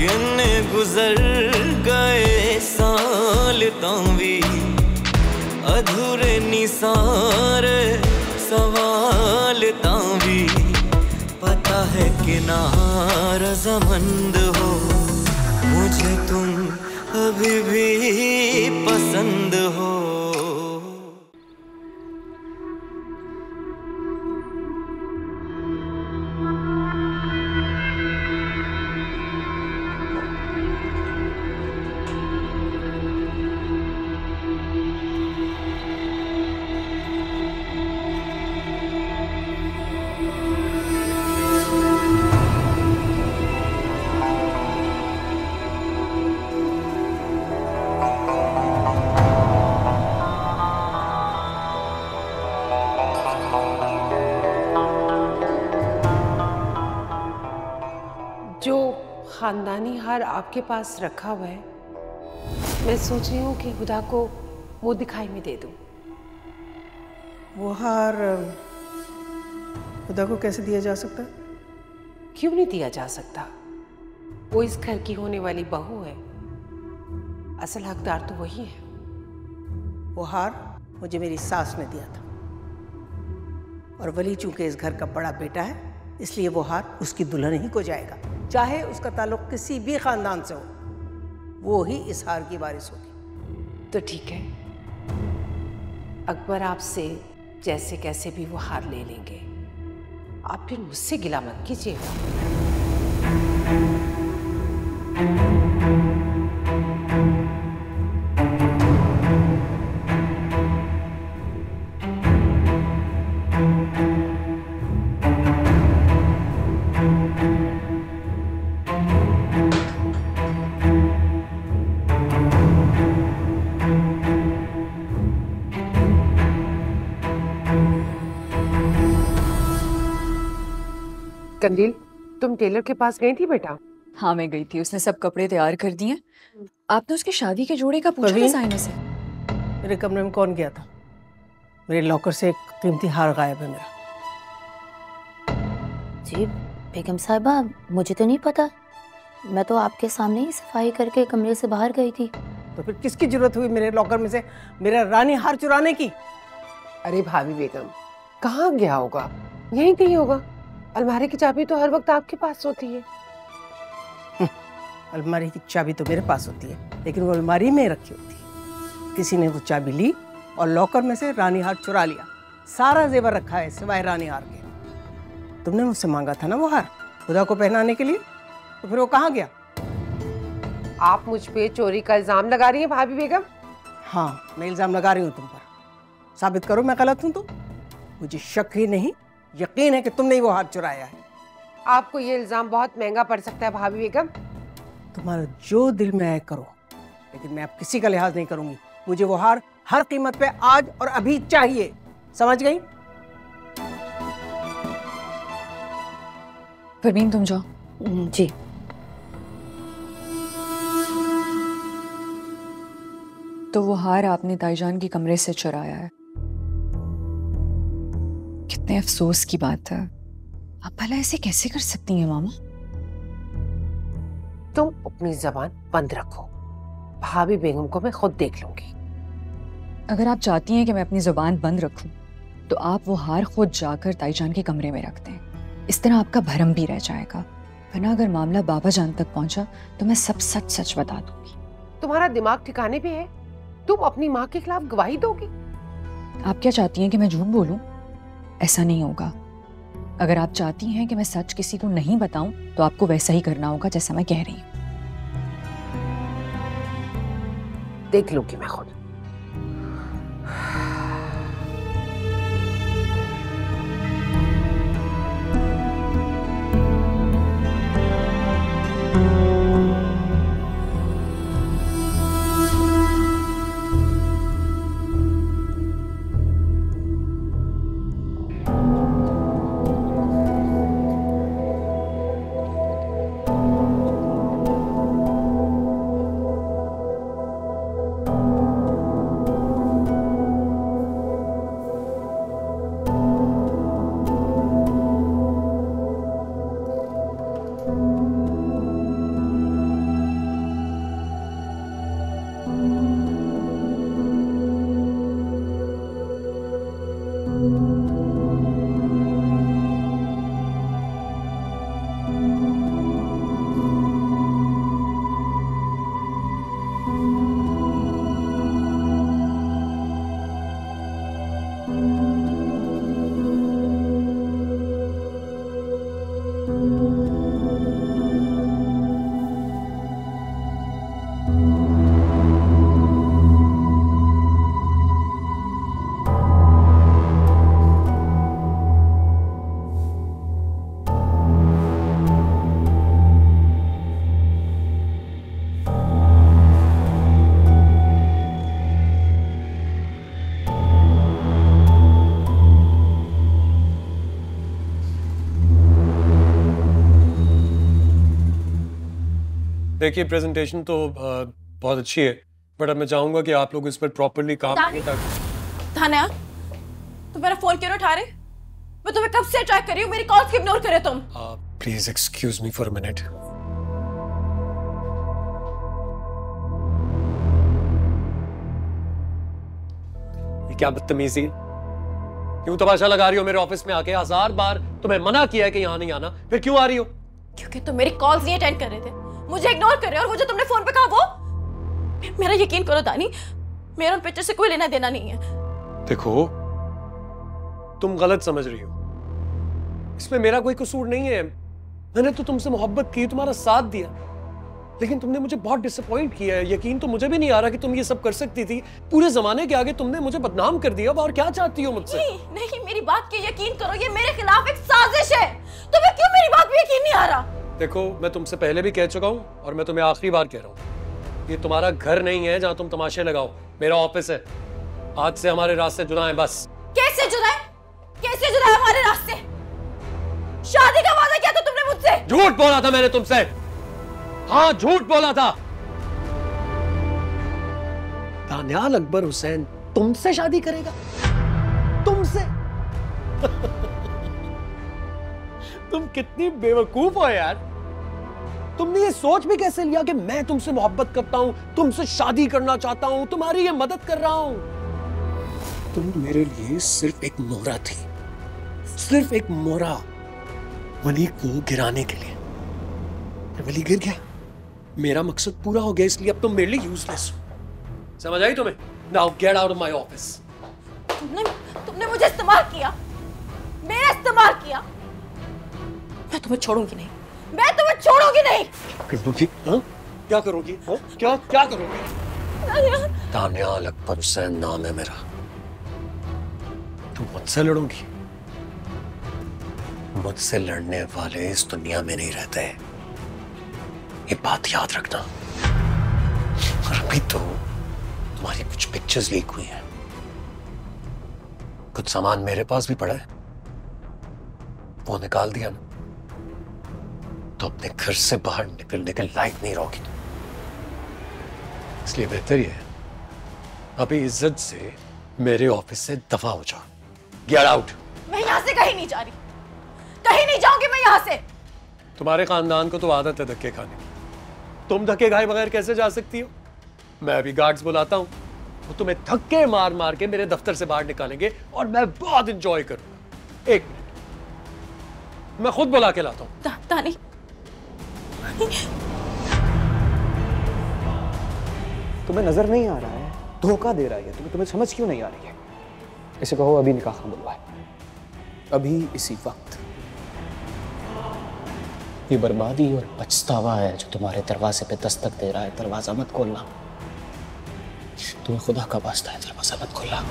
किन्ने गुजर गए साल तावी अधूरे निसारे सवाल तावी पता है कि नारज़मंद हो मुझे तुम अभी भी पसंद हो। जो खानदानी हार आपके पास रखा हुआ है, मैं सोच रही हूँ कि खुदा को वो दिखाई में दे दूँ। वो हार खुदा को कैसे दिया जा सकता? क्यों नहीं दिया जा सकता? वो इस घर की होने वाली बहू है, असल हकदार तो वही है। वो हार मुझे मेरी सास ने दिया था और वली चूंकि इस घर का बड़ा बेटा है इसलिए वो हार उसकी दुल्हन ही को जाएगा, चाहे उसका ताल्लुक किसी भी खानदान से हो, वो ही इस हार की वारिस होगी। तो ठीक है, अकबर आपसे जैसे कैसे भी वो हार ले लेंगे, आप फिर मुझसे गिला मत कीजिएगा। कंदील, तुम टेलर के पास गई थी बेटा? हाँ मैं गई थी, उसने सब कपड़े तैयार कर दिए। आपने उसकी शादी के जोड़े का पूछा डिजाइनर से? मेरे कमरे में कौन गया था? मेरे लॉकर से एक कीमती हार गायब है मेरा। जी बेगम साहिबा, मुझे तो नहीं पता, मैं तो आपके सामने ही सफाई करके कमरे से बाहर गई थी। तो फिर किसकी जरूरत हुई मेरे लॉकर में से मेरा रानी हार चुराने की? अरे भाभी बेगम, कहाँ गया होगा? यहीं कहीं होगा। अलमारी की चाबी तो हर वक्त आपके पास होती है। अलमारी की चाबी तो मेरे पास होती है, लेकिन वो अलमारी में रखी होती है। किसी ने वो चाबी ली और लॉकर में से रानी हार चुरा लिया। सारा जेवर रखा है सिवाय रानी हार के। तुमने मुझसे मांगा था ना वो हार खुदा को पहनाने के लिए, तो फिर वो कहाँ गया? आप मुझ पे चोरी का इल्जाम लगा रही हैं भाभी बेगम? हाँ, मैं इल्जाम लगा रही हूँ तुम पर। साबित करो मैं गलत हूँ तो। मुझे शक ही नहीं, यकीन है कि तुमने ही वो हार चुराया है। आपको ये इल्जाम बहुत महंगा पड़ सकता है भाभी बेगम। तुम्हारा जो दिल में आए करो, लेकिन मैं अब किसी का लिहाज नहीं करूंगी। मुझे वो हार हर कीमत पे आज और अभी चाहिए, समझ गई? परवीन तुम जाओ। जी। तो वो हार आपने ताईजान के कमरे से चुराया है। कितने अफसोस की बात है। आप भला ऐसे कैसे कर सकती हैं मामा? तुम अपनी जबान बंद रखो, भाभी बेगम को मैं खुद देख लूंगी। अगर आप चाहती हैं कि मैं अपनी जुबान बंद रखूं, तो आप वो हार खुद जाकर ताईजान के कमरे में रख दें। इस तरह आपका भरम भी रह जाएगा, वरना अगर मामला बाबा जान तक पहुंचा तो मैं सब सच सच बता दूंगी। तुम्हारा दिमाग ठिकाने पे है? तुम अपनी माँ के खिलाफ गवाही दोगी? आप क्या चाहती हैं कि मैं झूठ बोलूं? ऐसा नहीं होगा। अगर आप चाहती हैं कि मैं सच किसी को नहीं बताऊं, तो आपको वैसा ही करना होगा जैसा मैं कह रही हूं। देख लूंगी मैं खुद। देखिए प्रेजेंटेशन तो बहुत अच्छी है, बट अब मैं चाहूंगा कि आप लोग इस पर प्रॉपरली काम करें। तान्या, तुम मेरा फोन क्यों नहीं उठा रहे? मैं तुम्हें कब से ट्राई कर रही हूँ, मेरी कॉल्स क्यों इग्नोर करे तुम? Please excuse me for a minute. ये क्या बदतमीजी, क्यों तमाशा लगा रही हो मेरे ऑफिस में आके? 1000 बार तुम्हें मना किया है कि यहाँ नहीं आना, फिर क्यों आ रही हो? क्योंकि तुम मेरी कॉल्स नहीं अटेंड कर रहे थे, मुझे इग्नोर कर रहे हो, और वो जो तुमने फोन पे कहा वो, मेरा यकीन करो दानी, मेरा उन पिक्चर से कोई लेना देना नहीं है। देखो तुम गलत समझ रही हो, इसमें मेरा कोई कसूर नहीं है। मैंने तो तुमसे मोहब्बत की, तुम्हारा साथ दिया, लेकिन तुमने मुझे बहुत डिसअपॉइंट किया है। यकीन तो मुझे भी नहीं आ रहा कि तुम ये सब कर सकती थी। पूरे जमाने के आगे तुमने मुझे बदनाम कर दिया। अब और क्या चाहती हो मुझसे? नहीं, मेरी बात के यकीन करो, ये मेरे खिलाफ एक साजिश है। तुम्हें क्यों मेरी बात पे यकीन नहीं आ रहा? देखो मैं तुमसे पहले भी कह चुका हूँ और मैं तुम्हें आखिरी बार कह रहा हूँ, ये तुम्हारा घर नहीं है जहाँ तुम तमाशे लगाओ, मेरा ऑफिस है। आज से हमारे रास्ते जुदा हैं बस। कैसे जुदा है? कैसे जुदा है हमारे रास्ते? शादी का वादा किया था तुमने मुझसे। झूठ बोला था मैंने तुमसे, हाँ झूठ बोला था। दानियाल अकबर हुसैन तुमसे शादी करेगा? तुमसे? तुम कितनी बेवकूफ हो यार। तुमने ये सोच भी कैसे लिया कि मैं तुमसे मोहब्बत करता हूं, तुमसे शादी करना चाहता हूं, तुम्हारी ये मदद कर रहा हूं? तुम मेरे लिए सिर्फ एक मोहरा थी, सिर्फ एक मोहरा, वली को गिराने के लिए। वली गिर गया, मेरा मकसद पूरा हो गया, इसलिए अब तुम मेरे लिए यूजलेस हो। समझ आई तुम्हें? Now get out of my office. तुमने मुझे इस्तेमाल किया, मेरा इस्तेमाल किया। मैं तुम्हें छोड़ूंगी नहीं, मैं तुम्हें छोड़ूंगी नहीं। करोगी? हाँ? क्या करोगी? हाँ? क्या करोगी? दानियाल अकबर हुसैन नाम है मेरा। तुम मुझसे लड़ोगी? मुझसे लड़ने वाले इस दुनिया में नहीं रहते, ये बात याद रखना। और अभी तो तुम्हारी कुछ पिक्चर्स लीक हुई हैं, कुछ सामान मेरे पास भी पड़ा है, वो निकाल दिया ना, तो अपने घर से बाहर निकलने के लायक नहीं रहोगी। इसलिए बेहतर ये है अभी इज्जत से मेरे ऑफिस से दफा हो जाओ। Get out. मैं यहाँ से कहीं नहीं जा रही, कहीं नहीं जाऊंगी मैं यहाँ से। तुम्हारे खानदान को तो आदत है धक्के खाने की, तुम धक्के खाए बगैर कैसे जा सकती हो? मैं अभी गार्ड्स बुलाता हूँ, वो तुम्हें धक्के मार मार के मेरे दफ्तर से बाहर निकालेंगे और मैं बहुत एंजॉय करूंगा। एक मिनट, मैं खुद बुला के लाता हूँ। तानी, तुम्हें नजर नहीं आ रहा है, धोखा दे रहा है तुम्हें समझ क्यों नहीं आ रही है? इसे कहो अभी निकाह खां बुलवाए, अभी इसी वक्त। ये बर्बादी और पछतावा है जो तुम्हारे दरवाजे पे दस्तक दे रहा है। दरवाजा मत खोलना, तुम्हें खुदा का वास्ता है, दरवाजा मत खोलना।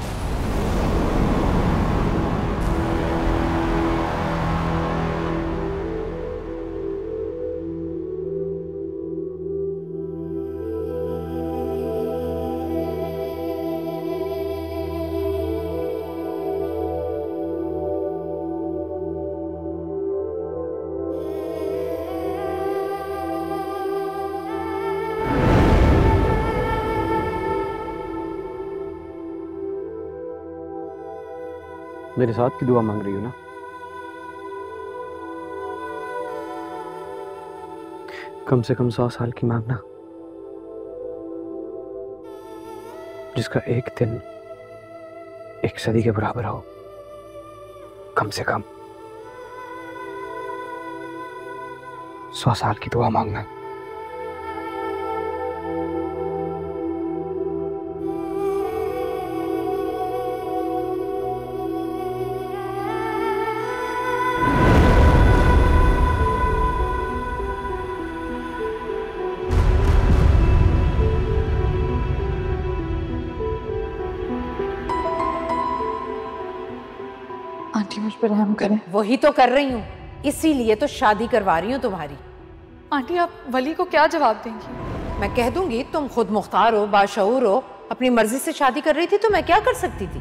मेरे साथ की दुआ मांग रही हो ना? कम से कम 100 साल की मांगना, जिसका एक दिन 1 सदी के बराबर हो। कम से कम 100 साल की दुआ मांगना। आंटी मुझ पर रहम करें। वही तो कर रही हूँ, इसीलिए तो शादी करवा रही हूँ तुम्हारी। आंटी आप वली को क्या जवाब देंगी? मैं कह दूंगी तुम खुद मुख्तार हो, बाशऊर हो, अपनी मर्जी से शादी कर रही थी, तो मैं क्या कर सकती थी?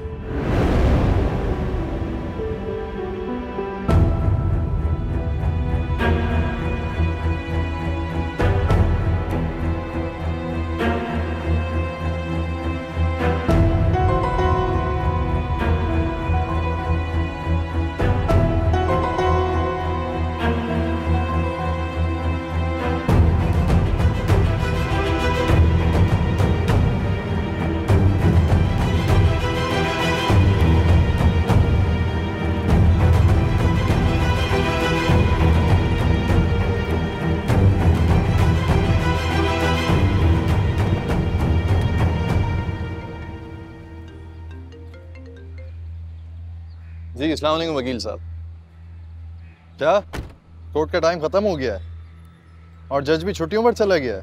जी अस्सलाम वालेकुम वकील साहब। क्या कोर्ट का टाइम खत्म हो गया है और जज भी छुट्टियों पर चला गया है?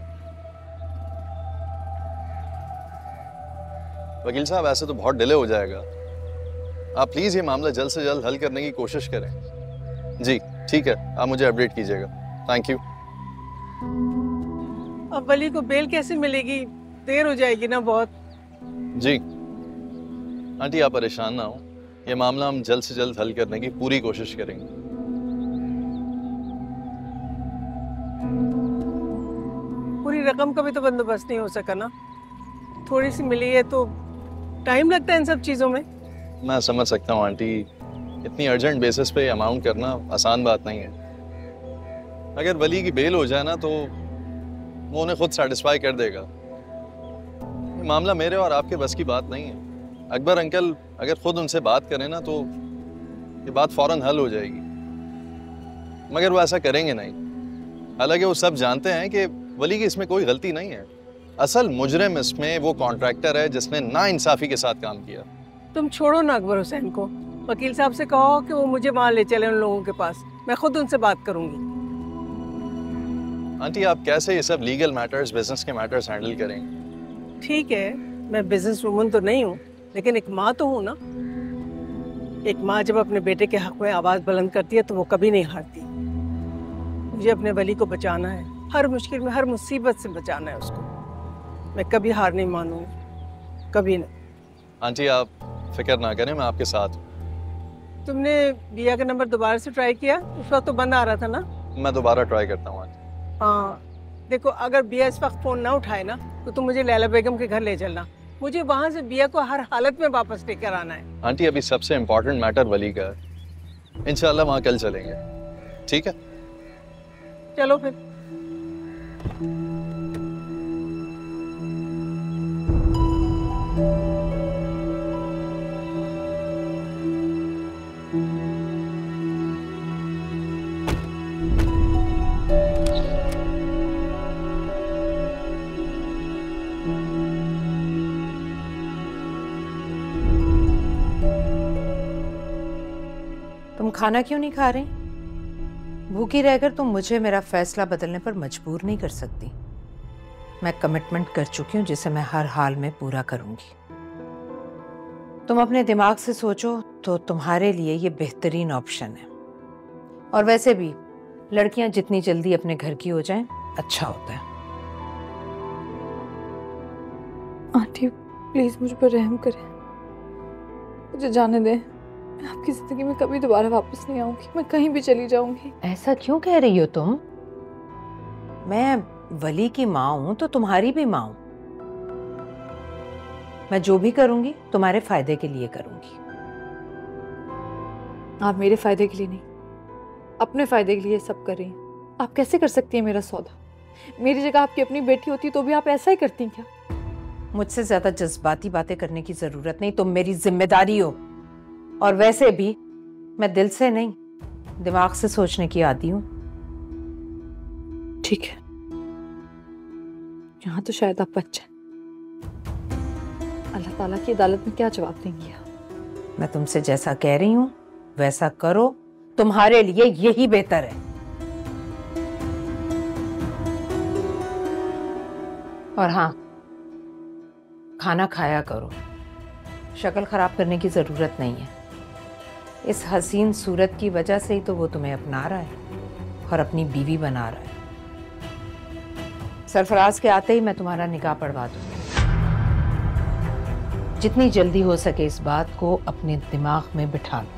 वकील साहब ऐसे तो बहुत डिले हो जाएगा, आप प्लीज ये मामला जल्द से जल्द हल करने की कोशिश करें। जी ठीक है, आप मुझे अपडेट कीजिएगा। Thank you. अब वली को बेल कैसे मिलेगी? देर हो जाएगी ना बहुत। जी आंटी आप परेशान ना हो, ये मामला हम जल्द से जल्द हल करने की पूरी कोशिश करेंगे। पूरी रकम का भी तो बंदोबस्त नहीं हो सका ना, थोड़ी सी मिली है तो टाइम लगता है इन सब चीजों में। मैं समझ सकता हूँ आंटी, इतनी अर्जेंट बेसिस पे अमाउंट करना आसान बात नहीं है। अगर वली की बेल हो जाए ना तो वो उन्हें खुद सेटिस्फाई कर देगा। ये मामला मेरे और आपके बस की बात नहीं है। अकबर अंकल अगर खुद उनसे बात करें ना तो ये बात फौरन हल हो जाएगी, मगर वो ऐसा करेंगे नहीं। हालांकि वो सब जानते हैं कि वली की इसमें कोई गलती नहीं है। असल मुजरिम इसमें वो कॉन्ट्रैक्टर है जिसने नाइंसाफी के साथ काम किया। तुम छोड़ो ना अकबर हुसैन को, वकील साहब से कहो कि वो मुझे वहां ले चले उन लोगों के पास, मैं खुद उनसे बात करूंगी। आंटी आप कैसे ये सब लीगल मैटर्स, बिजनेस के मैटर्स हैंडल करेंगे? ठीक है, मैं बिजनेस वूमन तो नहीं हूँ, लेकिन एक माँ तो हूँ ना। एक माँ जब अपने बेटे के हक में आवाज बुलंद करती है तो वो कभी नहीं हारती। मुझे अपने वली को बचाना है, हर मुश्किल में, हर मुसीबत से बचाना है उसको। मैं कभी हार नहीं मानूंगी, कभी नहीं। आंटी आप फिक्र ना करें, मैं आपके साथ हूँ। तुमने बिया का नंबर दोबारा से ट्राई किया? उस वक्त तो बंद आ रहा था ना। मैं दोबारा ट्राई करता हूँ आंटी। हाँ देखो, अगर बिया इस वक्त फोन ना उठाए ना तो तुम मुझे लैला बेगम के घर ले चलना। मुझे वहां से बिया को हर हालत में वापस लेकर आना है। आंटी अभी सबसे इम्पोर्टेंट मैटर वली का है, इंशाल्लाह वहाँ कल चलेंगे। ठीक है चलो फिर। तुम खाना क्यों नहीं खा रही? भूखी रहकर तुम मुझे मेरा फैसला बदलने पर मजबूर नहीं कर सकती। मैं कमिटमेंट कर चुकी हूँ जिसे मैं हर हाल में पूरा करूंगी। तुम अपने दिमाग से सोचो तो तुम्हारे लिए ये बेहतरीन ऑप्शन है। और वैसे भी लड़कियां जितनी जल्दी अपने घर की हो जाएं अच्छा होता है। आंटी प्लीज मुझ पर रहम करें, मुझे जाने दें। मैं आपकी जिंदगी में कभी दोबारा वापस नहीं आऊंगी, मैं कहीं भी चली जाऊंगी। ऐसा क्यों कह रही हो तुम? मैं वली की माँ हूं तो तुम्हारी भी माँ हूं। मैं जो भी करूंगी तुम्हारे फायदे के लिए करूंगी। आप मेरे फायदे के लिए नहीं, अपने फायदे के लिए सब कर रही हैं। आप कैसे कर सकती हैं मेरा सौदा? मेरी जगह आपकी अपनी बेटी होती तो भी आप ऐसा ही करती क्या? मुझसे ज्यादा जज्बाती बातें करने की जरूरत नहीं, तुम मेरी जिम्मेदारी हो। और वैसे भी मैं दिल से नहीं, दिमाग से सोचने की आदी हूं। ठीक है, यहाँ तो शायद आप बच जाए। अल्लाह ताला की अदालत में क्या जवाब देंगी आप? मैं तुमसे जैसा कह रही हूं वैसा करो, तुम्हारे लिए यही बेहतर है। और हाँ, खाना खाया करो, शक्ल खराब करने की जरूरत नहीं है। इस हसीन सूरत की वजह से ही तो वो तुम्हें अपना रहा है और अपनी बीवी बना रहा है। सरफराज के आते ही मैं तुम्हारा निकाह पढ़वा दूंगी। जितनी जल्दी हो सके इस बात को अपने दिमाग में बिठा लो।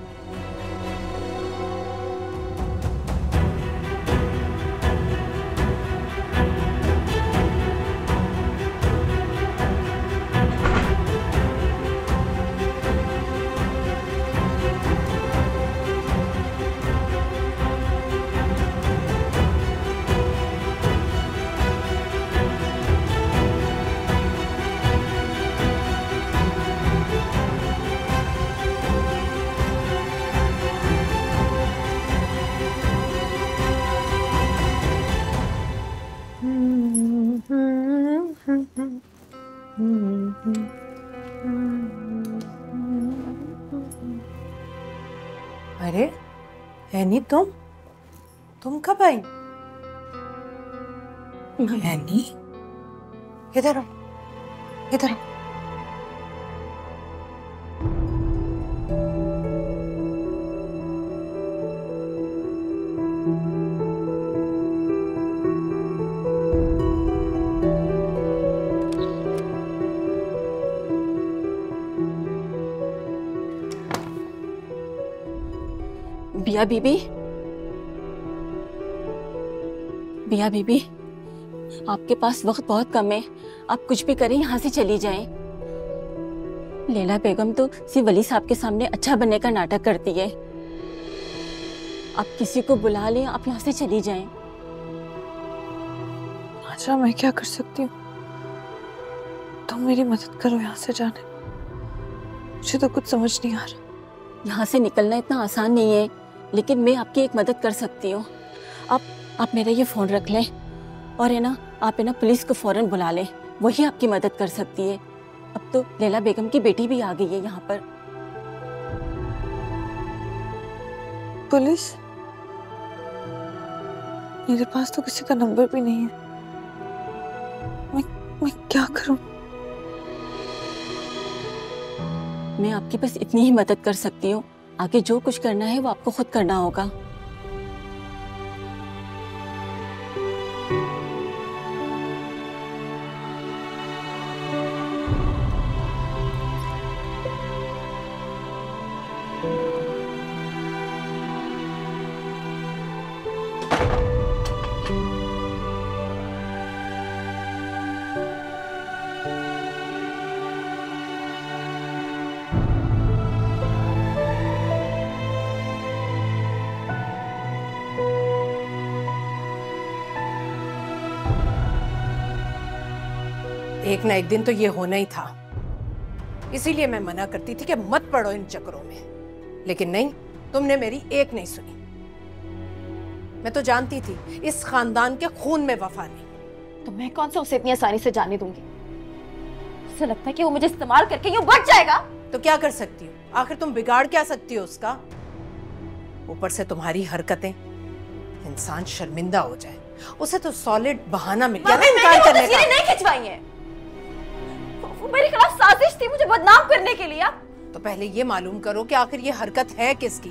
एनी तुम कब आई? एनी इधर आओ, इधर आओ। बिया बीबी, बिया बीबी, आपके पास वक्त बहुत कम है, आप कुछ भी करें यहाँ से चली जाएं। लैला बेगम तो सिर्फ वली साहब के सामने अच्छा बनने का नाटक करती है। आप किसी को बुला लें, आप यहाँ से चली जाएं। अच्छा मैं क्या कर सकती हूँ? तुम मेरी मदद करो यहाँ से जाने। मुझे तो कुछ समझ नहीं आ रहा। यहाँ से निकलना इतना आसान नहीं है, लेकिन मैं आपकी एक मदद कर सकती हूँ। आप मेरा ये फ़ोन रख लें और है ना, आप है ना पुलिस को फ़ौरन बुला लें, वही आपकी मदद कर सकती है। अब तो लैला बेगम की बेटी भी आ गई है यहाँ पर। पुलिस? मेरे पास तो किसी का नंबर भी नहीं है। मैं क्या करूं? मैं आपकी बस इतनी ही मदद कर सकती हूँ, आगे जो कुछ करना है वो आपको खुद करना होगा। एक ना एक दिन तो ये होना ही था, इसीलिए मैं मना करती थी कि मत पड़ो इन चक्करों में, लेकिन नहीं, तुमने मेरी एक नहीं सुनी। मैं तो जानती थी इस खानदान के खून में वफा नहीं। तो मैं कौन सा उसे इतनी आसानी से जाने दूंगी? उसे लगता है कि वो मुझे इस्तेमाल करके यूं बच जाएगा। तो क्या कर सकती हो? आखिर तुम बिगाड़ क्या सकती हो उसका? ऊपर से तुम्हारी हरकतें, इंसान शर्मिंदा हो जाए। उसे तो सॉलिड बहाना मिल गया इनकार करने का। नहीं खिंचवाई है, वो मेरे खिलाफ साजिश थी मुझे बदनाम करने के लिए। तो पहले ये मालूम करो कि आखिर ये हरकत है किसकी,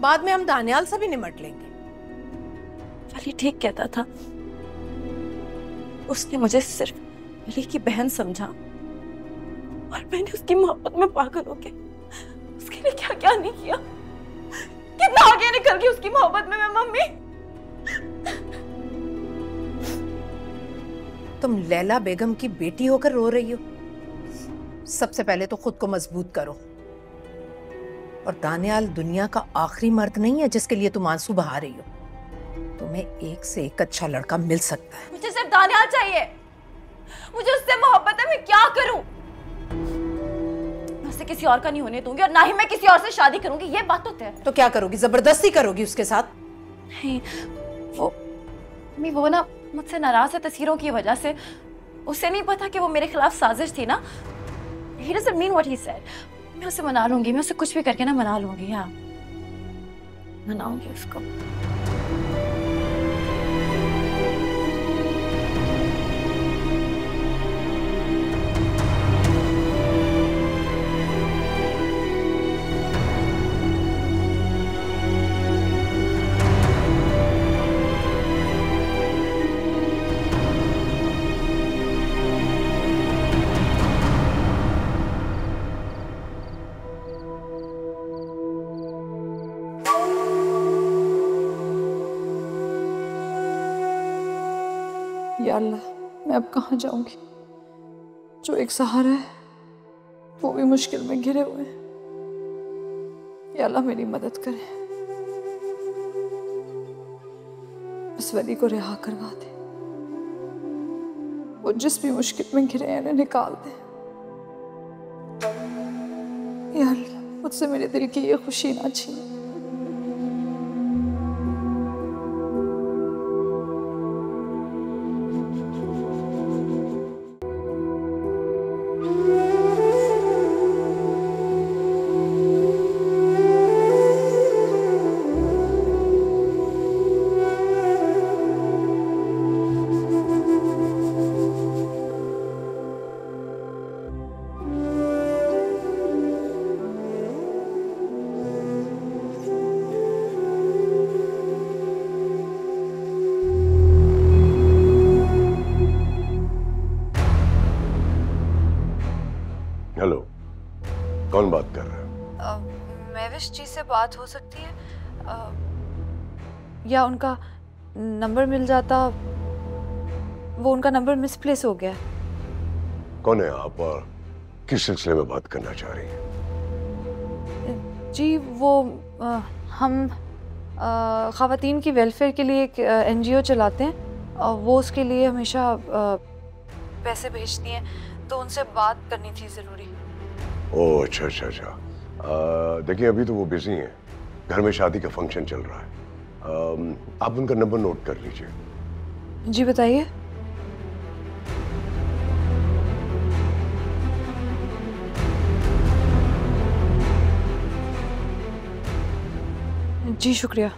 बाद में हम दानियाल से भी निमट लेंगे। वली ठीक कहता था, उसने मुझे सिर्फ वली की बहन समझा और मैंने उसकी मोहब्बत में पागल होके उसके लिए क्या क्या नहीं किया। कितना आगे निकल गई उसकी मोहब्बत में मैं मम्मी। तुम लैला बेगम की बेटी होकर रो रही हो? सबसे पहले तो खुद को मजबूत करो। और दानियाल दुनिया का आखिरी मर्द नहीं है जिसके लिए तुम आंसू बहा रही हो। तुम्हें एक से एक अच्छा लड़का मिल सकता है। मुझे सिर्फ दानियाल चाहिए, मुझे उससे मोहब्बत है। मैं क्या करूं? मैं उससे किसी और का नहीं होने दूंगी और ना ही मैं किसी और से शादी करूंगी, ये बात तो तय है। तो क्या करोगी? जबरदस्ती करोगी उसके साथ? नहीं, वो ना मुझसे नाराज है तस्वीरों की वजह से। उसे नहीं पता कि वो मेरे खिलाफ साजिश थी ना। He doesn't mean what he said. मैं उसे मना लूंगी, मैं उसे कुछ भी करके ना मना लूंगी। हाँ, मनाऊंगी उसको। या अल्लाह, मैं अब कहाँ जाऊंगी? जो एक सहारा है वो भी मुश्किल में घिरे हुए हैं। या अल्लाह मेरी मदद करे, बस वली को रिहा करवा दे। वो जिस भी मुश्किल में घिरे हैं उन्हें निकाल दे। या अल्लाह, मुझसे मेरे दिल की ये खुशी ना छीन। हेलो, कौन बात कर रहा है? महविश जी से बात हो सकती है? या उनका नंबर मिल जाता? वो उनका नंबर मिसप्लेस हो गया। कौन है आप और किस सिलसिले में बात करना चाह रही हैं? जी वो हम ख़वातीन की वेलफेयर के लिए एक NGO चलाते हैं। वो उसके लिए हमेशा पैसे भेजती हैं, तो उनसे बात करनी थी ज़रूरी। ओह अच्छा अच्छा अच्छा। देखिए अभी तो वो बिजी हैं, घर में शादी का फंक्शन चल रहा है। आप उनका नंबर नोट कर लीजिए। जी बताइए। जी शुक्रिया।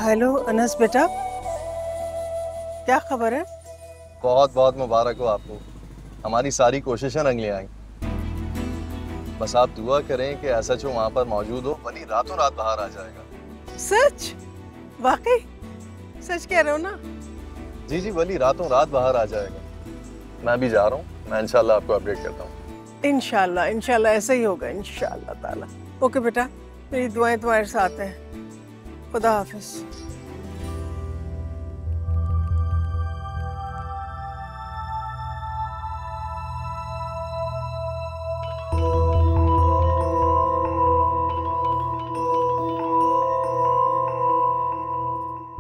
हेलो अनस बेटा, क्या खबर है? बहुत बहुत मुबारक हो आपको, हमारी सारी कोशिशें रंग ले आई। बस आप दुआ करें कि SHO वहाँ पर मौजूद हो, वली रातों रात बाहर आ जाएगा। सच? वाकई सच कह रहे हो ना? जी जी, वली रातों रात बाहर आ जाएगा। मैं भी जा रहा हूँ, मैं इंशाल्लाह आपको अपडेट करता हूँ। इंशाल्लाह इंशाल्लाह ऐसा ही होगा इंशाल्लाह ताला। ओके बेटा, मेरी दुआएं तुम्हारे साथ हैं। खुदा हाफिज।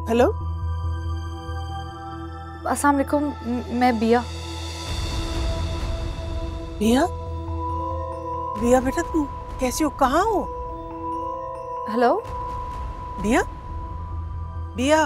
हेलो, अस्सलाम वालेकुम, मैं बिया। बिया? बिया बेटा तुम कैसी हो, कहाँ हो? हेलो बिया? बिया?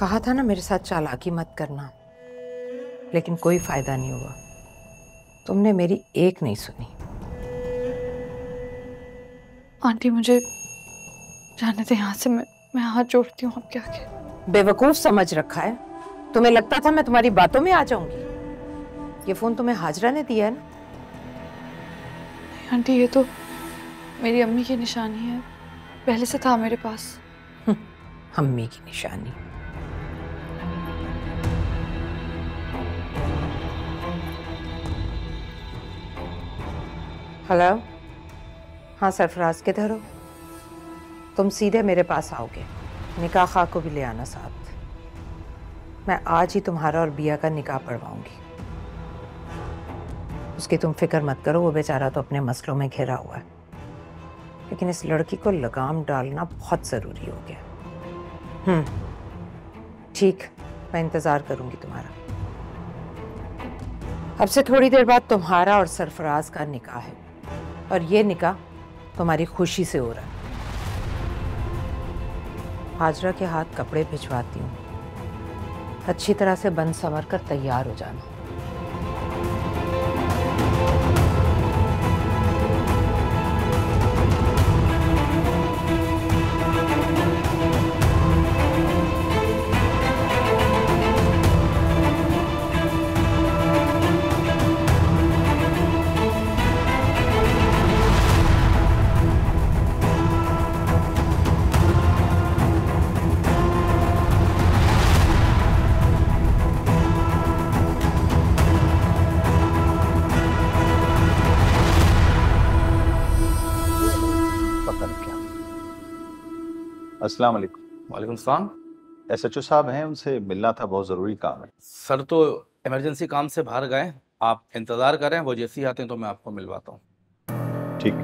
कहा था ना मेरे साथ चालाकी मत करना, लेकिन कोई फायदा नहीं हुआ। तुमने मेरी एक नहीं सुनी। आंटी मुझे जाने दे यहाँ से, मैं हाथ जोड़ती हूँ आपके आगे। बेवकूफ समझ रखा है? तुम्हें लगता था मैं तुम्हारी बातों में आ जाऊंगी? ये फोन तुम्हें हाजरा ने दिया है ना? आंटी ये तो मेरी अम्मी की निशानी है, पहले से था मेरे पास। अम्मी की निशानी? हेलो, हाँ सरफराज किधर हो? तुम सीधे मेरे पास आओगे, निकाह खा को भी ले आना साथ। मैं आज ही तुम्हारा और बिया का निकाह पढ़वाऊंगी। उसकी तुम फिक्र मत करो, वो बेचारा तो अपने मसलों में घिरा हुआ है, लेकिन इस लड़की को लगाम डालना बहुत ज़रूरी हो गया। ठीक, मैं इंतज़ार करूंगी तुम्हारा। अब से थोड़ी देर बाद तुम्हारा और सरफराज का निकाह है, और ये निकाह तुम्हारी खुशी से हो रहा है। हाजरा के हाथ कपड़े भिजवाती हूँ, अच्छी तरह से बन संवर कर तैयार हो जाना। अस्सलाम वालेकुम। वालेकुम सलाम। SHO साहब हैं, उनसे मिलना था, बहुत ज़रूरी काम है। सर तो इमरजेंसी काम से बाहर गए, आप इंतज़ार करें, वो जैसे ही आते हैं तो मैं आपको मिलवाता हूँ। ठीक।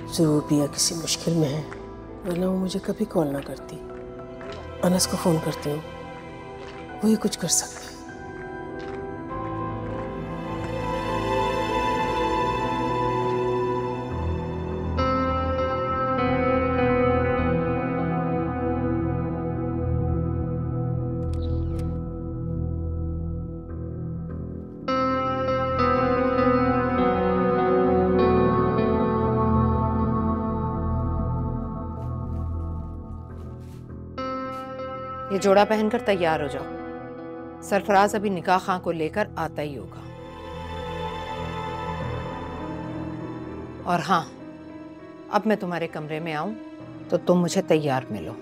ज़रूर पिया किसी मुश्किल में है, वरना वो मुझे कभी कॉल ना करती। अनस को फ़ोन करती हूँ, वो ही कुछ कर सकता है। ये जोड़ा पहनकर तैयार हो जाओ। सरफराज अभी निकाह खां को लेकर आता ही होगा। और हाँ, अब मैं तुम्हारे कमरे में आऊं तो तुम मुझे तैयार मिलो।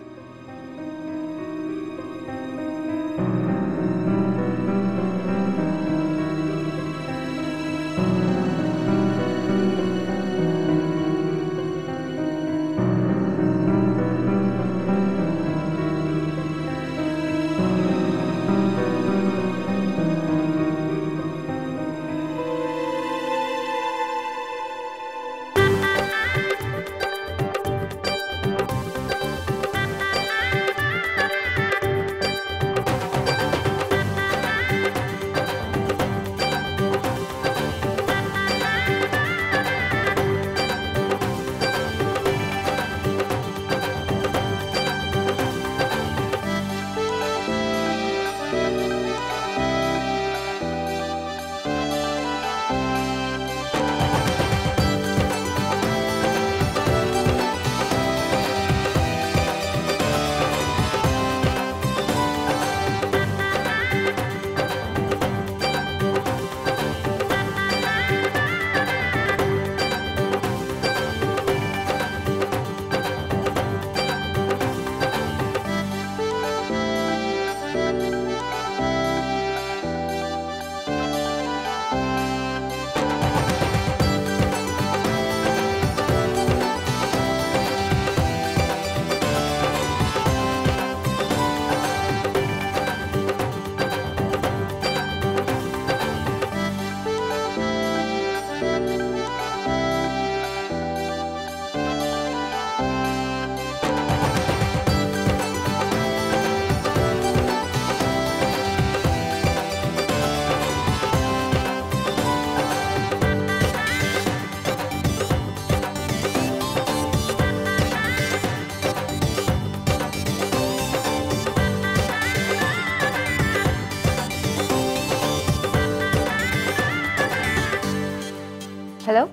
हेलो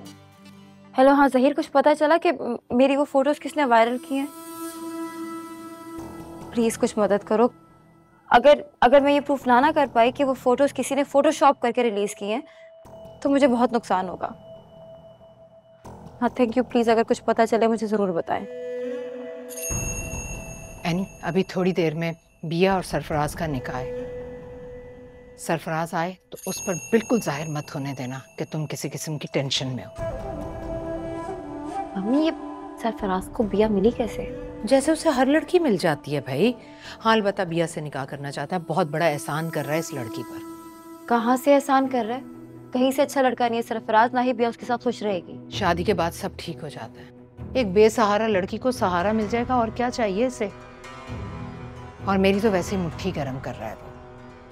हेलो, हाँ ज़हीर, कुछ पता चला कि मेरी वो फोटोज किसने वायरल की हैं? प्लीज़ कुछ मदद करो। अगर मैं ये प्रूफ ना कर पाई कि वो फोटोज किसी ने फोटोशॉप करके रिलीज की हैं तो मुझे बहुत नुकसान होगा। हाँ थैंक यू, प्लीज़ अगर कुछ पता चले मुझे ज़रूर बताएं। एनी, अभी थोड़ी देर में बिया और सरफराज का निकाह है। सरफराज आए तो उस पर बिल्कुल जाहिर मत होने देना कि तुम किसी किस्म की टेंशन में हो। मम्मी, ये सरफराज को बिया मिली कैसे? जैसे उसे हर लड़की मिल जाती है भाई। हाल बता, बिया से निकाह करना चाहता है, बहुत बड़ा एहसान कर रहा है इस लड़की पर। कहाँ से एहसान कर रहा है? कहीं से अच्छा लड़का नहीं है सरफराज, ना ही बिया उसके साथ खुश रहेगी। शादी के बाद सब ठीक हो जाता है। एक बेसहारा लड़की को सहारा मिल जाएगा, और क्या चाहिए इसे। और मेरी तो वैसे ही मुट्ठी गर्म कर रहा है वो।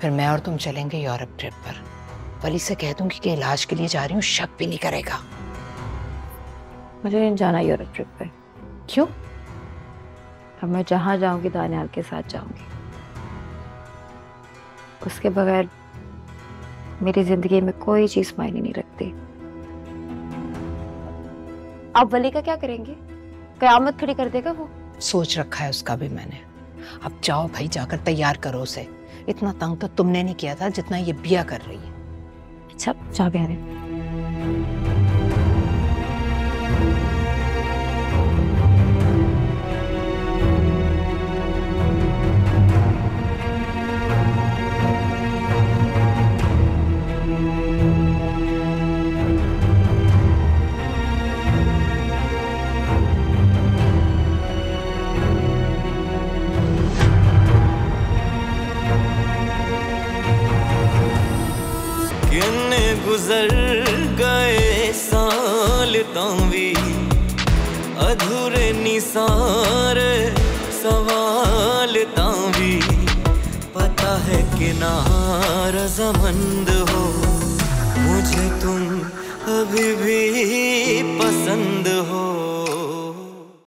फिर मैं और तुम चलेंगे यूरोप ट्रिप पर। वली से कह दूंगी कि इलाज के लिए जा रही हूँ, शक भी नहीं करेगा। मुझे नहीं जाना यूरोप ट्रिप पे। क्यों? अब मैं जहाँ जाऊंगी दानियाल के साथ जाऊंगी। उसके बगैर मेरी जिंदगी में कोई चीज मायने नहीं रखती। आप वली का क्या करेंगे? कयामत खड़ी कर देगा वो। सोच रखा है उसका भी मैंने। अब जाओ भाई, जाकर तैयार करो उसे। इतना तंग तो तुमने नहीं किया था जितना ये बिया कर रही है। अच्छा जा प्यारे। गुजर गए साल तां भी अधूरे निसारे सवाल तावी पता है कि नारज़मंद हो मुझे तुम अभी भी पसंद